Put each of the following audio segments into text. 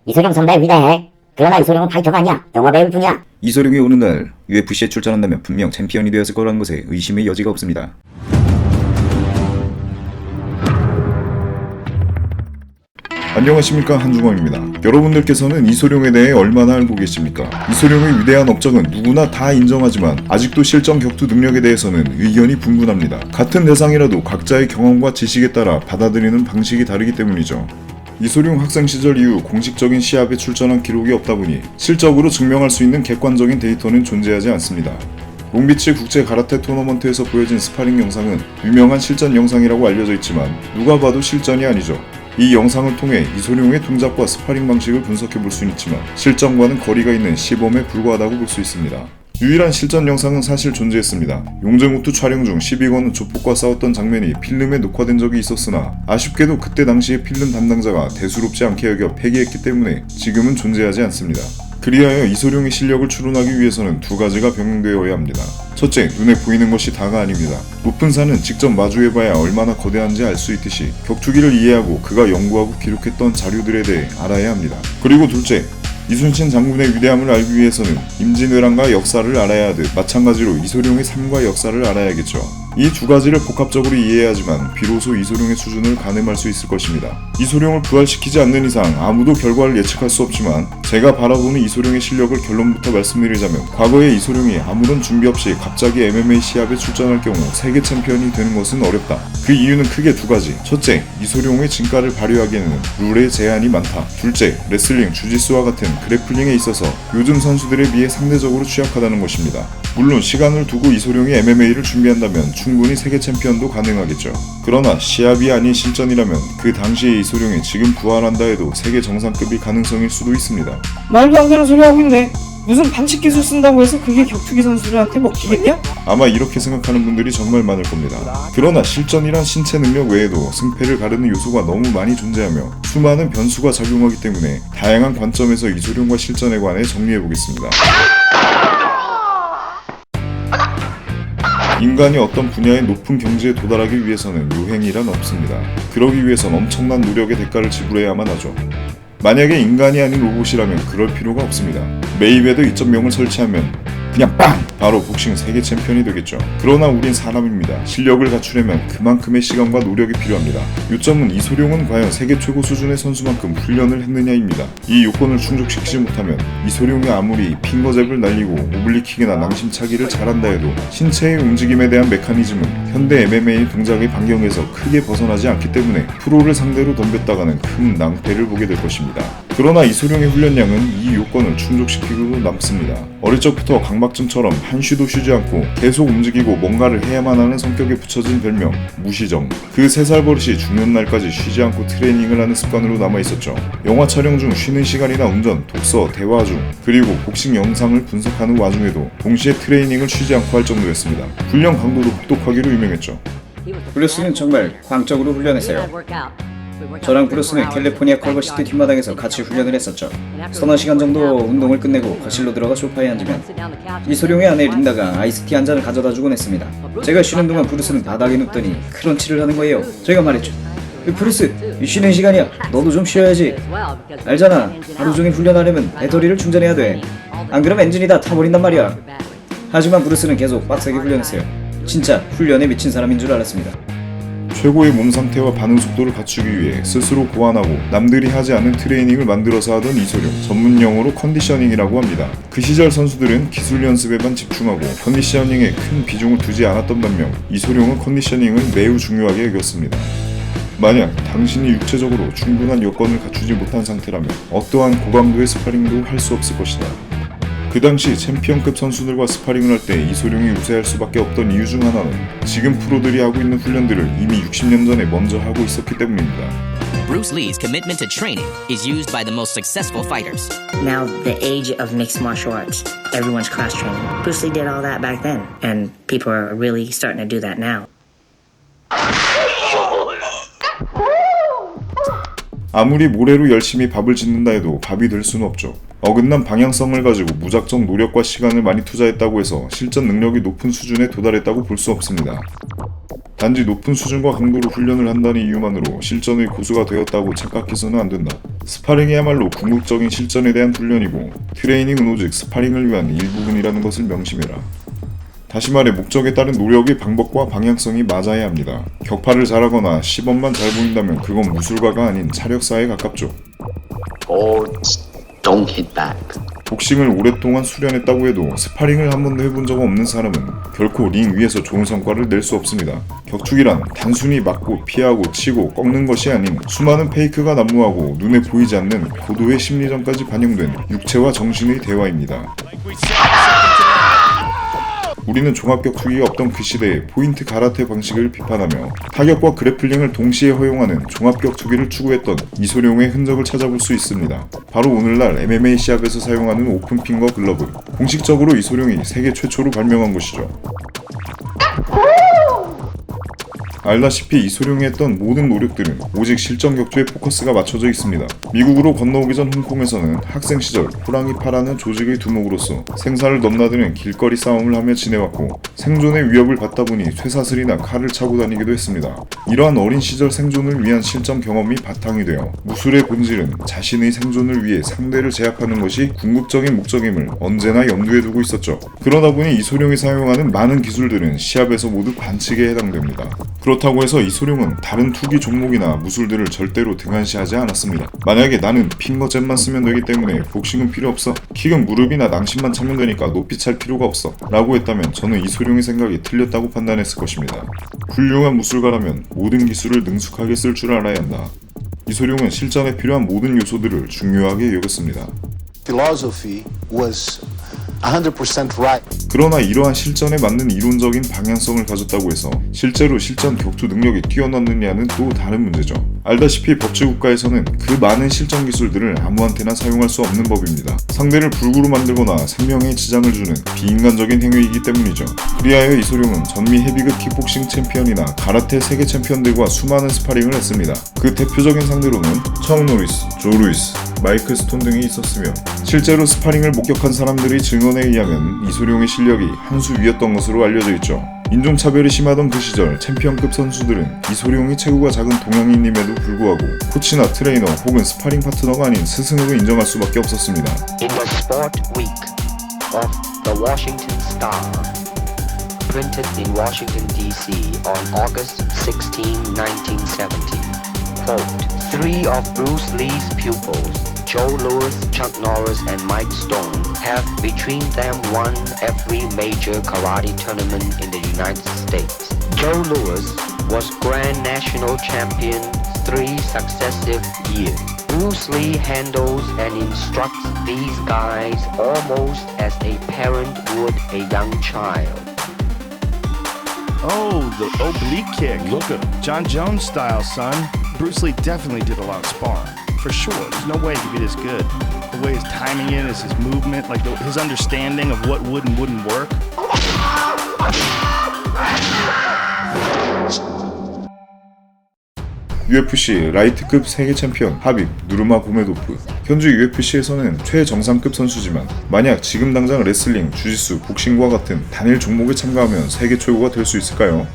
이소룡 선배 위대해. 그러나 이소룡은 파이터가 아니야. 영화 배우일 뿐이야. 이소룡이 오는 날 UFC에 출전한다면 분명 챔피언이 되었을 거라는 것에 의심의 여지가 없습니다. 안녕하십니까, 한중원입니다. 여러분들께서는 이소룡에 대해 얼마나 알고 계십니까? 이소룡의 위대한 업적은 누구나 다 인정하지만 아직도 실전 격투 능력에 대해서는 의견이 분분합니다. 같은 대상이라도 각자의 경험과 지식에 따라 받아들이는 방식이 다르기 때문이죠. 이소룡 학생 시절 이후 공식적인 시합에 출전한 기록이 없다 보니 실적으로 증명할 수 있는 객관적인 데이터는 존재하지 않습니다. 롱비치 국제 가라테 토너먼트에서 보여진 스파링 영상은 유명한 실전 영상이라고 알려져 있지만 누가 봐도 실전이 아니죠. 이 영상을 통해 이소룡의 동작과 스파링 방식을 분석해 볼 수는 있지만 실전과는 거리가 있는 시범에 불과하다고 볼 수 있습니다. 유일한 실전 영상은 사실 존재했습니다. 용쟁우투 촬영 중 12권은 조폭과 싸웠던 장면이 필름에 녹화된 적이 있었으나 아쉽게도 그때 당시에 필름 담당자가 대수롭지 않게 여겨 폐기했기 때문에 지금은 존재하지 않습니다. 그리하여 이소룡의 실력을 추론하기 위해서는 두 가지가 병행되어야 합니다. 첫째, 눈에 보이는 것이 다가 아닙니다. 높은 산은 직접 마주해봐야 얼마나 거대한지 알 수 있듯이 격투기를 이해하고 그가 연구하고 기록했던 자료들에 대해 알아야 합니다. 그리고 둘째, 이순신 장군의 위대함을 알기 위해서는 임진왜란과 역사를 알아야 하듯 마찬가지로 이소룡의 삶과 역사를 알아야겠죠. 이 두 가지를 복합적으로 이해해야지만 비로소 이소룡의 수준을 가늠할 수 있을 것입니다. 이소룡을 부활시키지 않는 이상 아무도 결과를 예측할 수 없지만 제가 바라보는 이소룡의 실력을 결론부터 말씀드리자면 과거의 이소룡이 아무런 준비 없이 갑자기 MMA 시합에 출전할 경우 세계 챔피언이 되는 것은 어렵다. 그 이유는 크게 두 가지. 첫째, 이소룡의 진가를 발휘하기에는 룰의 제한이 많다. 둘째, 레슬링, 주짓수와 같은 그래플링에 있어서 요즘 선수들에 비해 상대적으로 취약하다는 것입니다. 물론 시간을 두고 이소룡이 MMA를 준비한다면 충분히 세계 챔피언도 가능하겠죠. 그러나 시합이 아닌 실전이라면 그 당시의 이소룡이 지금 부활한다 해도 세계 정상급이 가능성일 수도 있습니다. 말도 안 되는 소리 하고 있네. 무슨 반칙 기술 쓴다고 해서 그게 격투기 선수들한테 먹히겠냐? 아마 이렇게 생각하는 분들이 정말 많을 겁니다. 그러나 실전이란 신체 능력 외에도 승패를 가르는 요소가 너무 많이 존재하며 수많은 변수가 작용하기 때문에 다양한 관점에서 이소룡과 실전에 관해 정리해보겠습니다. 인간이 어떤 분야의 높은 경지에 도달하기 위해서는 요행이란 없습니다. 그러기 위해선 엄청난 노력의 대가를 지불해야만 하죠. 만약에 인간이 아닌 로봇이라면 그럴 필요가 없습니다. 메이웨더 2.0을 설치하면 그냥 빵! 바로 복싱 세계 챔피언이 되겠죠. 그러나 우린 사람입니다. 실력을 갖추려면 그만큼의 시간과 노력이 필요합니다. 요점은 이소룡은 과연 세계 최고 수준의 선수만큼 훈련을 했느냐입니다. 이 요건을 충족시키지 못하면 이소룡이 아무리 핑거잽을 날리고 오블리킥이나 낭심차기를 잘한다 해도 신체의 움직임에 대한 메커니즘은 현대 MMA 동작의 반경에서 크게 벗어나지 않기 때문에 프로를 상대로 덤볐다가는 큰 낭패를 보게 될 것입니다. 그러나 이소룡의 훈련량은 이 요건을 충족시키고도 남습니다. 어릴 적부터 강박증처럼 한쉬도 쉬지 않고 계속 움직이고 뭔가를 해야만 하는 성격에 붙여진 별명 무시정. 그 3살 버릇이 죽는 날까지 쉬지 않고 트레이닝을 하는 습관으로 남아있었죠. 영화 촬영 중 쉬는 시간이나 운전, 독서, 대화 중 그리고 복싱 영상을 분석하는 와중에도 동시에 트레이닝을 쉬지 않고 할 정도였습니다. 훈련 강도도 혹독하기로 유명했죠. 브루스는 정말 광적으로 훈련했어요. 저랑 브루스는 캘리포니아 컬버시티 뒷마당에서 같이 훈련을 했었죠. 서너 시간 정도 운동을 끝내고 거실로 들어가 소파에 앉으면 이소룡의 아내 린다가 아이스티 한 잔을 가져다 주곤 했습니다. 제가 쉬는 동안 브루스는 바닥에 눕더니 크런치를 하는 거예요. 제가 말했죠. 브루스, 쉬는 시간이야. 너도 좀 쉬어야지. 알잖아. 하루 종일 훈련하려면 배터리를 충전해야 돼. 안 그럼 엔진이 다 타버린단 말이야. 하지만 브루스는 계속 빡세게 훈련했어요. 진짜 훈련에 미친 사람인 줄 알았습니다. 최고의 몸 상태와 반응 속도를 갖추기 위해 스스로 고안하고 남들이 하지 않은 트레이닝을 만들어서 하던 이소룡, 전문 용어로 컨디셔닝이라고 합니다. 그 시절 선수들은 기술 연습에만 집중하고 컨디셔닝에 큰 비중을 두지 않았던 반면 이소룡은 컨디셔닝을 매우 중요하게 여겼습니다. 만약 당신이 육체적으로 충분한 여건을 갖추지 못한 상태라면 어떠한 고강도의 스파링도 할 수 없을 것이다. 그 당시 챔피언급 선수들과 스파링을 할 때 이소룡이 우세할 수밖에 없던 이유 중 하나는 지금 프로들이 하고 있는 훈련들을 이미 60년 전에 먼저 하고 있었기 때문입니다. Bruce Lee's commitment to training is used by the most successful fighters. Now the age of mixed martial arts, everyone's cross training. Bruce Lee did all that back then, and people are really starting to do that now. 아무리 모래로 열심히 밥을 짓는다 해도 밥이 될 수는 없죠. 어긋난 방향성을 가지고 무작정 노력과 시간을 많이 투자했다고 해서 실전 능력이 높은 수준에 도달했다고 볼 수 없습니다. 단지 높은 수준과 강도로 훈련을 한다는 이유만으로 실전의 고수가 되었다고 착각해서는 안 된다. 스파링이야말로 궁극적인 실전에 대한 훈련이고 트레이닝은 오직 스파링을 위한 일부분이라는 것을 명심해라. 다시 말해 목적에 따른 노력의 방법과 방향성이 맞아야 합니다. 격파를 잘하거나 시범만 잘 보인다면 그건 무술가가 아닌 차력사에 가깝죠. Don't hit back. 복싱을 오랫동안 수련했다고 해도 스파링을 한 번도 해본 적 없는 사람은 결코 링 위에서 좋은 성과를 낼 수 없습니다. 격투기란 단순히 맞고 피하고 치고 꺾는 것이 아닌 수많은 페이크가 난무하고 눈에 보이지 않는 고도의 심리전까지 반영된 육체와 정신의 대화입니다. 우리는 종합격투기가 없던 그 시대의 포인트 가라테 방식을 비판하며 타격과 그래플링을 동시에 허용하는 종합격투기를 추구했던 이소룡의 흔적을 찾아볼 수 있습니다. 바로 오늘날 MMA 시합에서 사용하는 오픈핑거 글러브, 공식적으로 이소룡이 세계 최초로 발명한 것이죠. 알다시피 이소룡이 했던 모든 노력들은 오직 실전 격투에 포커스가 맞춰져 있습니다. 미국으로 건너오기 전 홍콩에서는 학생 시절 호랑이파라는 조직의 두목으로서 생사를 넘나드는 길거리 싸움을 하며 지내왔고 생존의 위협을 받다 보니 쇠사슬이나 칼을 차고 다니기도 했습니다. 이러한 어린 시절 생존을 위한 실전 경험이 바탕이 되어 무술의 본질은 자신의 생존을 위해 상대를 제압하는 것이 궁극적인 목적임을 언제나 염두에 두고 있었죠. 그러다 보니 이소룡이 사용하는 많은 기술들은 시합에서 모두 반칙에 해당됩니다. 그렇다고 해서 이소룡은 다른 투기 종목이나 무술들을 절대로 등한시하지 않았습니다. 만약에 나는 핑거잽만 쓰면 되기 때문에 복싱은 필요 없어, 킥은 무릎이나 낭심만 차면 되니까 높이 찰 필요가 없어 라고 했다면 저는 이소룡의 생각이 틀렸다고 판단했을 것입니다. 훌륭한 무술가라면 모든 기술을 능숙하게 쓸 줄 알아야 한다. 이소룡은 실전에 필요한 모든 요소들을 중요하게 여겼습니다. philosophy was 100% right. 그러나 이러한 실전에 맞는 이론적인 방향성을 가졌다고 해서 실제로 실전 격투 능력이 뛰어났느냐는 또 다른 문제죠. 알다시피 법치국가에서는 그 많은 실전 기술들을 아무한테나 사용할 수 없는 법입니다. 상대를 불구로 만들거나 생명에 지장을 주는 비인간적인 행위이기 때문이죠. 그리하여 이소룡은 전미 헤비급 킥복싱 챔피언이나 가라테 세계 챔피언들과 수많은 스파링을 했습니다. 그 대표적인 상대로는 척 노리스, 조 루이스, 마이클 스톤 등이 있었으며 실제로 스파링을 목격한 사람들의 증언에 의하면 이소룡의 실력이 한 수 위였던 것으로 알려져 있죠. 인종차별이 심하던 그 시절 챔피언급 선수들은 이소룡이 체구가 작은 동양인임에도 불구하고 코치나 트레이너 혹은 스파링 파트너가 아닌 스승으로 인정할 수밖에 없었습니다. In the Sport Week of the Washington Star, printed in Washington, D.C. on August 16, 1970, quote, 3 of Bruce Lee's pupils, Joe Louis, Chuck Norris, and Mike Stone, have between them won every major karate tournament in the United States. Joe Louis was Grand National Champion 3 successive years. Bruce Lee handles and instructs these guys almost as a parent would a young child. Oh, the oblique kick. Look at him. John Jones style, son. Bruce Lee definitely did a lot of sparring. For sure. There's no way he could be this good. The way his timing is, his movement, like his understanding of what would and wouldn't work. UFC 라이트급 세계 챔피언 하빕 누르마고메도프. 현재 UFC에서는 최정상급 선수지만 만약 지금 당장 레슬링, 주짓수, 복싱과 같은 단일 종목에 참가하면 세계 최고가 될 수 있을까요?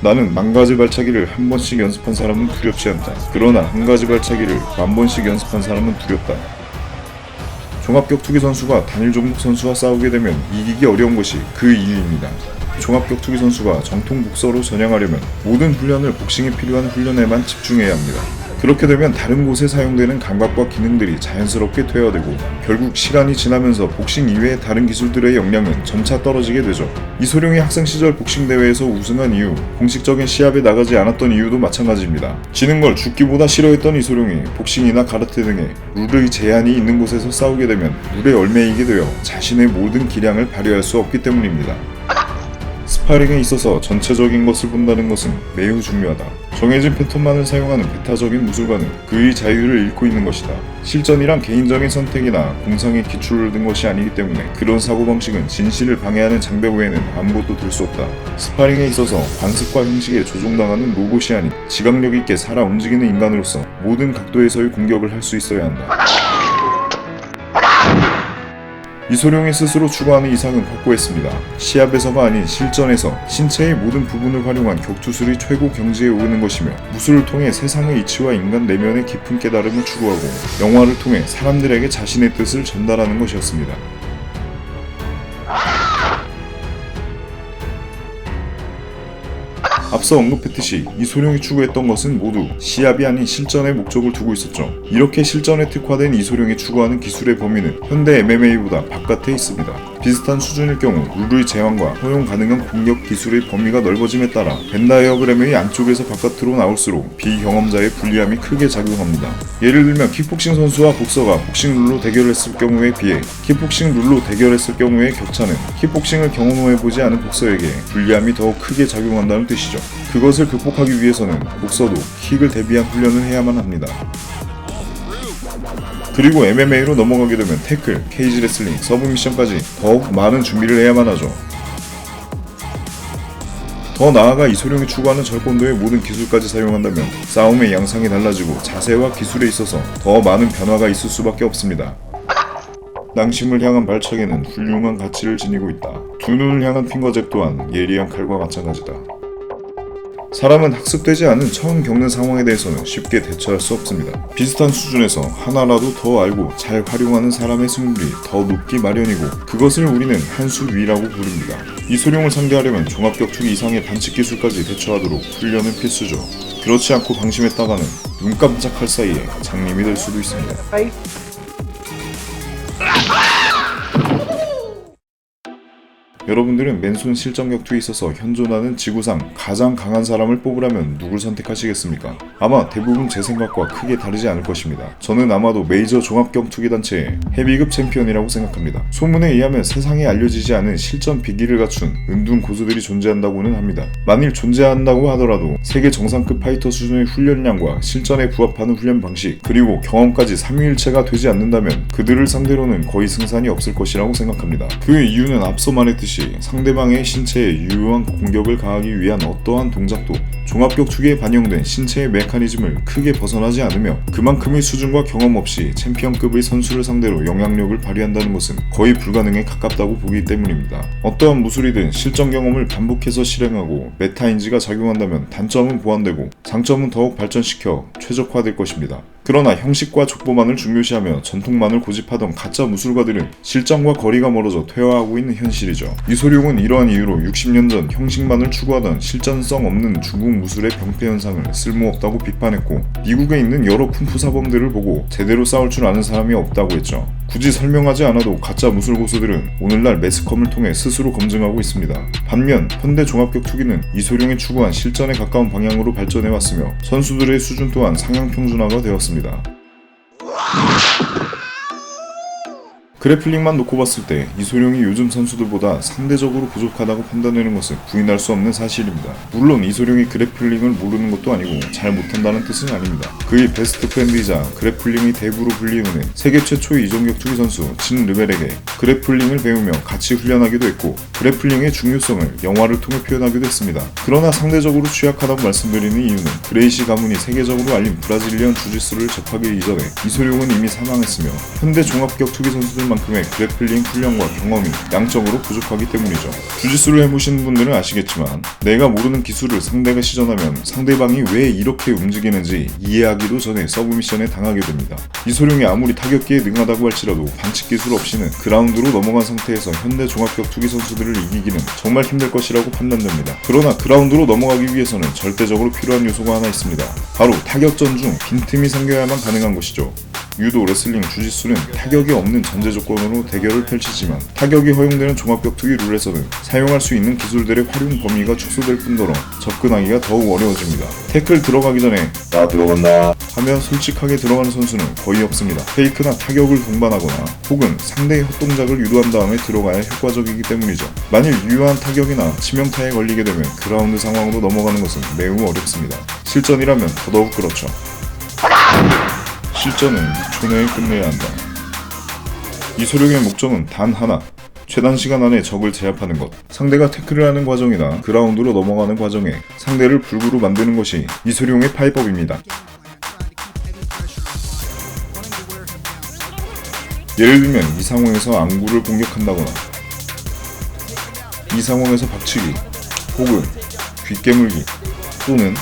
나는 10,000가지 발차기를 한 번씩 연습한 사람은 두렵지 않다. 그러나 한 가지 발차기를 10,000번씩 연습한 사람은 두렵다. 종합격투기 선수가 단일 종목 선수와 싸우게 되면 이기기 어려운 것이 그 이유입니다. 종합격투기 선수가 정통 복서로 전향하려면 모든 훈련을 복싱에 필요한 훈련에만 집중해야 합니다. 그렇게 되면 다른 곳에 사용되는 감각과 기능들이 자연스럽게 퇴화되고 결국 시간이 지나면서 복싱 이외의 다른 기술들의 역량은 점차 떨어지게 되죠. 이소룡이 학생 시절 복싱 대회에서 우승한 이후 공식적인 시합에 나가지 않았던 이유도 마찬가지입니다. 지는 걸 죽기보다 싫어했던 이소룡이 복싱이나 가라테 등의 룰의 제한이 있는 곳에서 싸우게 되면 룰에 얽매이게 되어 자신의 모든 기량을 발휘할 수 없기 때문입니다. 스파링에 있어서 전체적인 것을 본다는 것은 매우 중요하다. 정해진 패턴만을 사용하는 배타적인 무술가는 그의 자유를 잃고 있는 것이다. 실전이란 개인적인 선택이나 공상의 기출을 둔 것이 아니기 때문에 그런 사고방식은 진실을 방해하는 장벽 외에는 아무것도 될 수 없다. 스파링에 있어서 관습과 형식에 조종당하는 로봇이 아닌 지각력 있게 살아 움직이는 인간으로서 모든 각도에서의 공격을 할 수 있어야 한다. 이소룡이 스스로 추구하는 이상은 확고했습니다. 시합에서가 아닌 실전에서 신체의 모든 부분을 활용한 격투술이 최고 경지에 오르는 것이며 무술을 통해 세상의 이치와 인간 내면의 깊은 깨달음을 추구하고 영화를 통해 사람들에게 자신의 뜻을 전달하는 것이었습니다. 앞서 언급했듯이 이소룡이 추구했던 것은 모두 시합이 아닌 실전에 목적을 두고 있었죠. 이렇게 실전에 특화된 이소룡이 추구하는 기술의 범위는 현대 MMA보다 바깥에 있습니다. 비슷한 수준일 경우 룰의 제한과 허용 가능한 공격 기술의 범위가 넓어짐에 따라 벤다이어그램의 안쪽에서 바깥으로 나올수록 비경험자의 불리함이 크게 작용합니다. 예를 들면 킥복싱 선수와 복서가 복싱 룰로 대결했을 경우에 비해 킥복싱 룰로 대결했을 경우의 격차는 킥복싱을 경험해보지 않은 복서에게 불리함이 더욱 크게 작용한다는 뜻이죠. 그것을 극복하기 위해서는 복서도 킥을 대비한 훈련을 해야만 합니다. 그리고 MMA로 넘어가게 되면 태클, 케이지 레슬링, 서브미션까지 더욱 많은 준비를 해야만 하죠. 더 나아가 이소룡이 추구하는 절권도의 모든 기술까지 사용한다면 싸움의 양상이 달라지고 자세와 기술에 있어서 더 많은 변화가 있을 수밖에 없습니다. 낭심을 향한 발차기는 훌륭한 가치를 지니고 있다. 두 눈을 향한 핑거잽 또한 예리한 칼과 마찬가지다. 사람은 학습되지 않은 처음 겪는 상황에 대해서는 쉽게 대처할 수 없습니다. 비슷한 수준에서 하나라도 더 알고 잘 활용하는 사람의 승률이 더 높기 마련이고 그것을 우리는 한 수 위라고 부릅니다. 이소룡을 상대하려면 종합격투기 이상의 반칙 기술까지 대처하도록 훈련은 필수죠. 그렇지 않고 방심했다가는 눈 깜짝할 사이에 장님이 될 수도 있습니다. 여러분들은 맨손 실전 격투에 있어서 현존하는 지구상 가장 강한 사람을 뽑으라면 누굴 선택하시겠습니까? 아마 대부분 제 생각과 크게 다르지 않을 것입니다. 저는 아마도 메이저 종합격투기 단체의 헤비급 챔피언이라고 생각합니다. 소문에 의하면 세상에 알려지지 않은 실전 비기를 갖춘 은둔 고수들이 존재한다고는 합니다. 만일 존재한다고 하더라도 세계 정상급 파이터 수준의 훈련량과 실전에 부합하는 훈련 방식 그리고 경험까지 삼위일체가 되지 않는다면 그들을 상대로는 거의 승산이 없을 것이라고 생각합니다. 그 이유는 앞서 말했듯이 상대방의 신체에 유효한 공격을 가하기 위한 어떠한 동작도 종합격투기에 반영된 신체의 메커니즘을 크게 벗어나지 않으며 그만큼의 수준과 경험 없이 챔피언급의 선수를 상대로 영향력을 발휘한다는 것은 거의 불가능에 가깝다고 보기 때문입니다. 어떠한 무술이든 실전 경험을 반복해서 실행하고 메타인지가 작용한다면 단점은 보완되고 장점은 더욱 발전시켜 최적화될 것입니다. 그러나 형식과 족보만을 중요시하며 전통만을 고집하던 가짜 무술가들은 실전과 거리가 멀어져 퇴화하고 있는 현실이죠. 이소룡은 이러한 이유로 60년 전 형식만을 추구하던 실전성 없는 중국 무술의 병폐 현상을 쓸모없다고 비판했고 미국에 있는 여러 쿵푸 사범들을 보고 제대로 싸울 줄 아는 사람이 없다고 했죠. 굳이 설명하지 않아도 가짜 무술 고수들은 오늘날 매스컴을 통해 스스로 검증하고 있습니다. 반면 현대 종합격투기는 이소룡이 추구한 실전에 가까운 방향으로 발전해왔으며 선수들의 수준 또한 상향평준화가 되었습니다. 그래플링만 놓고 봤을 때 이소룡이 요즘 선수들보다 상대적으로 부족하다고 판단되는 것은 부인할 수 없는 사실입니다. 물론 이소룡이 그래플링을 모르는 것도 아니고 잘 못한다는 뜻은 아닙니다. 그의 베스트 프렌드이자 그래플링의 대부로 불리우는 세계 최초의 이종격투기 선수 진 르벨에게 그래플링을 배우며 같이 훈련하기도 했고 그래플링의 중요성을 영화를 통해 표현하기도 했습니다. 그러나 상대적으로 취약하다고 말씀드리는 이유는 그레이시 가문이 세계적으로 알린 브라질리언 주짓수를 접하기 이전에 이소룡은 이미 사망했으며 현대 종합격투기 선수들만 만큼의 그래플링 훈련과 경험이 양적으로 부족하기 때문이죠. 주짓수를 해보신 분들은 아시겠지만 내가 모르는 기술을 상대가 시전하면 상대방이 왜 이렇게 움직이는지 이해하기도 전에 서브미션에 당하게 됩니다. 이소룡이 아무리 타격기에 능하다고 할지라도 반칙 기술 없이는 그라운드로 넘어간 상태에서 현대 종합격투기 선수들을 이기기는 정말 힘들 것이라고 판단됩니다. 그러나 그라운드로 넘어가기 위해서는 절대적으로 필요한 요소가 하나 있습니다. 바로 타격전 중 빈틈이 생겨야만 가능한 것이죠. 유도, 레슬링, 주짓수는 타격이 없는 전제 조건으로 대결을 펼치지만 타격이 허용되는 종합격투기 룰에서는 사용할 수 있는 기술들의 활용 범위가 축소될 뿐더러 접근하기가 더욱 어려워집니다. 태클 들어가기 전에 나 들어간다 하며 솔직하게 들어가는 선수는 거의 없습니다. 페이크나 타격을 동반하거나 혹은 상대의 헛동작을 유도한 다음에 들어가야 효과적이기 때문이죠. 만일 유효한 타격이나 치명타에 걸리게 되면 그라운드 상황으로 넘어가는 것은 매우 어렵습니다. 실전이라면 더더욱 그렇죠. 실전은 6초 내에 끝내야 한다. 이소룡의 목적은 단 하나, 최단 시간 안에 적을 제압하는 것. 상대가 태클을 하는 과정이나 그라운드로 넘어가는 과정에 상대를 불구로 만드는 것이 이소룡의 파이법입니다. 예를 들면 이 상황에서 안구를 공격한다거나 이 상황에서 박치기 혹은 귀 깨물기 또는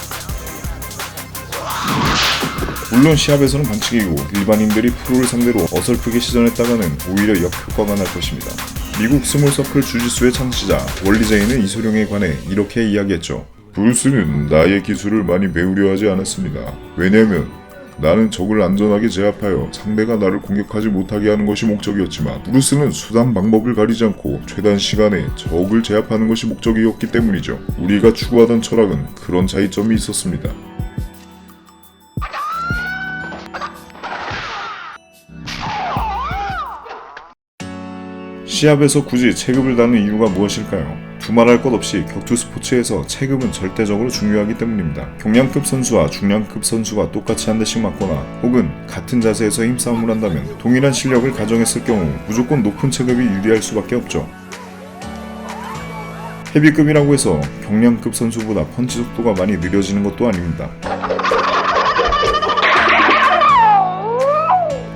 물론 시합에서는 반칙이고 일반인들이 프로를 상대로 어설프게 시전했다가는 오히려 역효과가 날 것입니다. 미국 스몰서클 주짓수의 창시자 원리제이는 이소룡에 관해 이렇게 이야기했죠. 브루스는 나의 기술을 많이 배우려 하지 않았습니다. 왜냐면 나는 적을 안전하게 제압하여 상대가 나를 공격하지 못하게 하는 것이 목적이었지만 브루스는 수단 방법을 가리지 않고 최단 시간에 적을 제압하는 것이 목적이었기 때문이죠. 우리가 추구하던 철학은 그런 차이점이 있었습니다. 시합에서 굳이 체급을 다는 이유가 무엇일까요? 두말할 것 없이 격투 스포츠에서 체급은 절대적으로 중요하기 때문입니다. 경량급 선수와 중량급 선수가 똑같이 한 대씩 맞거나 혹은 같은 자세에서 힘싸움을 한다면 동일한 실력을 가정했을 경우 무조건 높은 체급이 유리할 수밖에 없죠. 헤비급이라고 해서 경량급 선수보다 펀치 속도가 많이 느려지는 것도 아닙니다.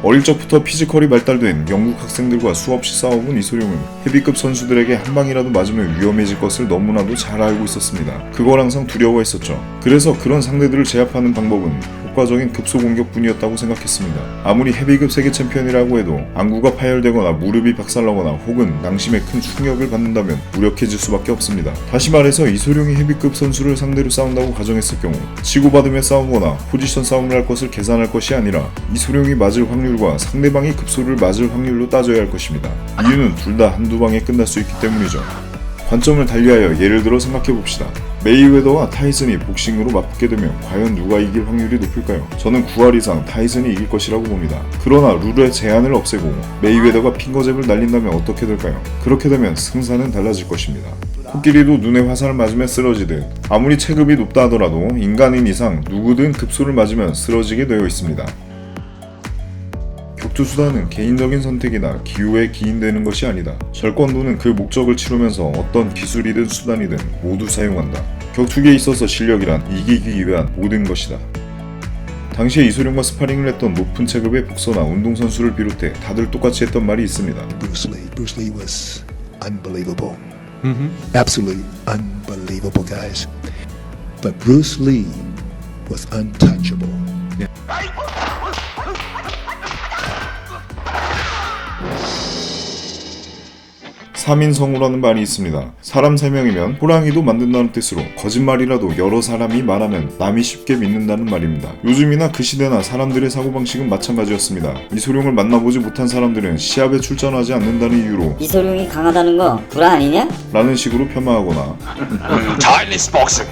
어릴 적부터 피지컬이 발달된 영국 학생들과 수없이 싸워본 이소룡은 헤비급 선수들에게 한 방이라도 맞으면 위험해질 것을 너무나도 잘 알고 있었습니다. 그걸 항상 두려워했었죠. 그래서 그런 상대들을 제압하는 방법은 효과적인 급소 공격뿐이었다고 생각했습니다. 아무리 헤비급 세계 챔피언이라고 해도 안구가 파열되거나 무릎이 박살나거나 혹은 낭심에 큰 충격을 받는다면 무력해질 수밖에 없습니다. 다시 말해서 이소룡이 헤비급 선수를 상대로 싸운다고 가정했을 경우 치고받으며 싸우거나 포지션 싸움을 할 것을 계산할 것이 아니라 이소룡이 맞을 확률과 상대방이 급소를 맞을 확률로 따져야 할 것입니다. 이유는 둘 다 한두 방에 끝날 수 있기 때문이죠. 관점을 달리하여 예를 들어 생각해봅시다. 메이웨더와 타이슨이 복싱으로 맞붙게 되면 과연 누가 이길 확률이 높을까요? 저는 9할 이상 타이슨이 이길 것이라고 봅니다. 그러나 룰의 제한을 없애고 메이웨더가 핑거잽을 날린다면 어떻게 될까요? 그렇게 되면 승산은 달라질 것입니다. 코끼리도 눈에 화살을 맞으면 쓰러지듯 아무리 체급이 높다 하더라도 인간인 이상 누구든 급소를 맞으면 쓰러지게 되어 있습니다. 격투수단은 개인적인 선택이나 기호에 기인되는 것이 아니다. 절권도는 그 목적을 치르면서 어떤 기술이든 수단이든 모두 사용한다. 격투기에 있어서 실력이란 이기기 위한 모든 것이다. 당시에 이소룡과 스파링을 했던 높은 체급의 복서나 운동선수를 비롯해 다들 똑같이 했던 말이 있습니다. Bruce Lee was unbelievable. Absolutely unbelievable, guys. But Bruce Lee was untouchable. 3인성우라는 말이 있습니다. 사람 3명이면 호랑이도 만든다는 뜻으로 거짓말이라도 여러 사람이 말하면 남이 쉽게 믿는다는 말입니다. 요즘이나 그 시대나 사람들의 사고방식은 마찬가지였습니다. 이소룡을 만나보지 못한 사람들은 시합에 출전하지 않는다는 이유로 이소룡이 강하다는 거 불화 아니냐? 라는 식으로 폄하하거나 Chinese boxing.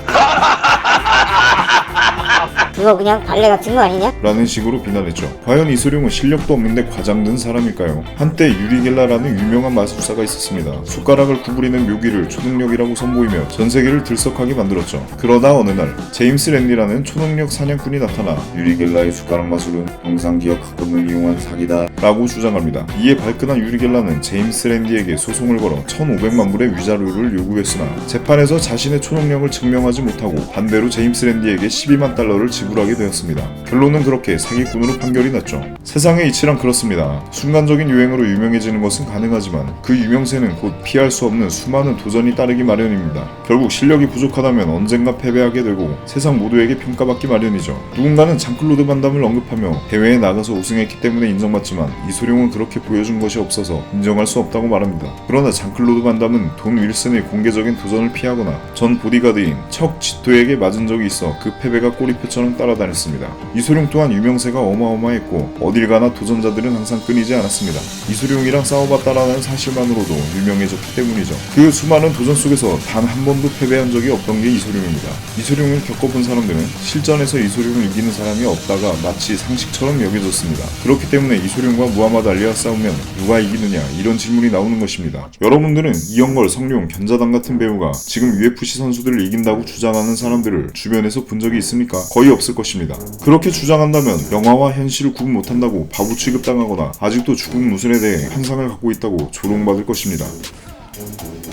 그거 그냥 발레 같은 거 아니냐? 라는 식으로 비난했죠. 과연 이소룡은 실력도 없는데 과장된 사람일까요? 한때 유리겔라라는 유명한 마술사가 있었습니다. 숟가락을 구부리는 묘기를 초능력이라고 선보이며 전세계를 들썩하게 만들었죠. 그러다 어느 날 제임스 랜디라는 초능력 사냥꾼이 나타나 유리겔라의 숟가락 마술은 영상 기억 학금을 이용한 사기다 라고 주장합니다. 이에 발끈한 유리겔라는 제임스 랜디에게 소송을 걸어 1,500만 불의 위자료를 요구했으나 재판에서 자신의 초능력을 증명하지 못하고 반대로 제임스 랜디에게 12만 달러를 지불하게 되었습니다. 결론은 그렇게 사기꾼으로 판결이 났죠. 세상의 이치란 그렇습니다. 순간적인 유행으로 유명해지는 것은 가능하지만 그 유명세는 곧 피할 수 없는 수많은 도전이 따르기 마련입니다. 결국 실력이 부족하다면 언젠가 패배하게 되고 세상 모두에게 평가받기 마련이죠. 누군가는 장클로드 반담을 언급하며 대회에 나가서 우승했기 때문에 인정받지만 이소룡은 그렇게 보여준 것이 없어서 인정할 수 없다고 말합니다. 그러나 장클로드 반담은 돈 윌슨의 공개적인 도전을 피하거나 전 보디가드인 척 지토에게 맞은 적이 있어 그 패배가 꼬리표처럼 따라다녔습니다. 이소룡 또한 유명세가 어마어마했고 어딜 가나 도전자들은 항상 끊이지 않았습니다. 이소룡이랑 싸워봤다라는 사실만으로도 유명해졌기 때문이죠. 그 수많은 도전 속에서 단 한 번도 패배한 적이 없던 게 이소룡입니다. 이소룡을 겪어본 사람들은 실전에서 이소룡을 이기는 사람이 없다가 마치 상식처럼 여겨졌습니다. 그렇기 때문에 이소룡과 무하마드 알리와 싸우면 누가 이기느냐 이런 질문이 나오는 것입니다. 여러분들은 이영걸, 성룡, 견자단 같은 배우가 지금 UFC 선수들을 이긴다고 주장하는 사람들을 주변에서 본 적이 있습니까? 거의 없을 것입니다. 그렇게 주장한다면 영화와 현실을 구분 못한다고 바보 취급당하거나 아직도 죽은 무술에 대해 환상을 갖고 있다고 조롱받을 것입니다.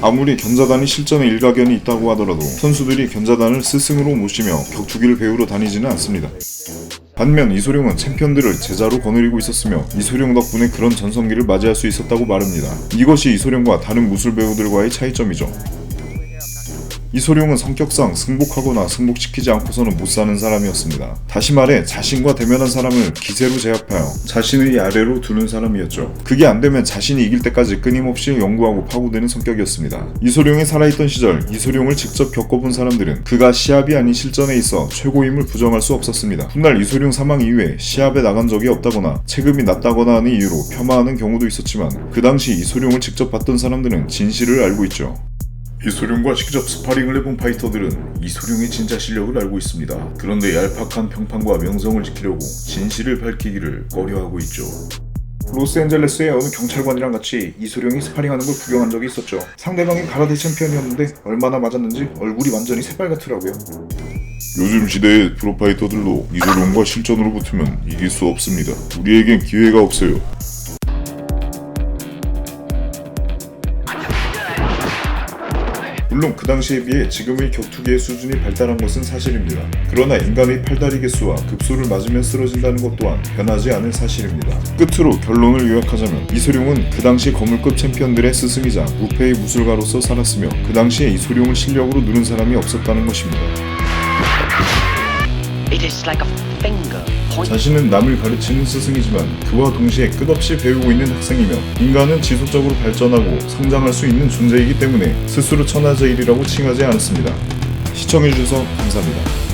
아무리 견자단이 실전에 일가견이 있다고 하더라도 선수들이 견자단을 스승으로 모시며 격투기를 배우러 다니지는 않습니다. 반면 이소룡은 챔피언들을 제자로 거느리고 있었으며 이소룡 덕분에 그런 전성기를 맞이할 수 있었다고 말합니다. 이것이 이소룡과 다른 무술 배우들과의 차이점이죠. 이소룡은 성격상 승복하거나 승복시키지 않고서는 못 사는 사람이었습니다. 다시 말해 자신과 대면한 사람을 기세로 제압하여 자신의 아래로 두는 사람이었죠. 그게 안되면 자신이 이길 때까지 끊임없이 연구하고 파고드는 성격이었습니다. 이소룡이 살아있던 시절 이소룡을 직접 겪어본 사람들은 그가 시합이 아닌 실전에 있어 최고임을 부정할 수 없었습니다. 훗날 이소룡 사망 이후에 시합에 나간 적이 없다거나 체급이 낮다거나 하는 이유로 폄하하는 경우도 있었지만 그 당시 이소룡을 직접 봤던 사람들은 진실을 알고 있죠. 이소룡과 직접 스파링을 해본 파이터들은 이소룡의 진짜 실력을 알고 있습니다. 그런데 얄팍한 평판과 명성을 지키려고 진실을 밝히기를 꺼려하고 있죠. 로스앤젤레스의 어느 경찰관이랑 같이 이소룡이 스파링하는 걸 구경한 적이 있었죠. 상대방이 가라데 챔피언이었는데 얼마나 맞았는지 얼굴이 완전히 새빨갛더라고요. 요즘 시대의 프로파이터들도 이소룡과 실전으로 붙으면 이길 수 없습니다. 우리에겐 기회가 없어요. 물론 그 당시에 비해 지금의 격투기의 수준이 발달한 것은 사실입니다. 그러나 인간의 팔다리 개수와 급소를 맞으면 쓰러진다는 것 또한 변하지 않을 사실입니다. 끝으로 결론을 요약하자면 이소룡은 그 당시 거물급 챔피언들의 스승이자 무패의 무술가로서 살았으며 그 당시에 이소룡을 실력으로 누른 사람이 없었다는 것입니다. 자신은 남을 가르치는 스승이지만 그와 동시에 끝없이 배우고 있는 학생이며 인간은 지속적으로 발전하고 성장할 수 있는 존재이기 때문에 스스로 천하제일이라고 칭하지 않았습니다. 시청해주셔서 감사합니다.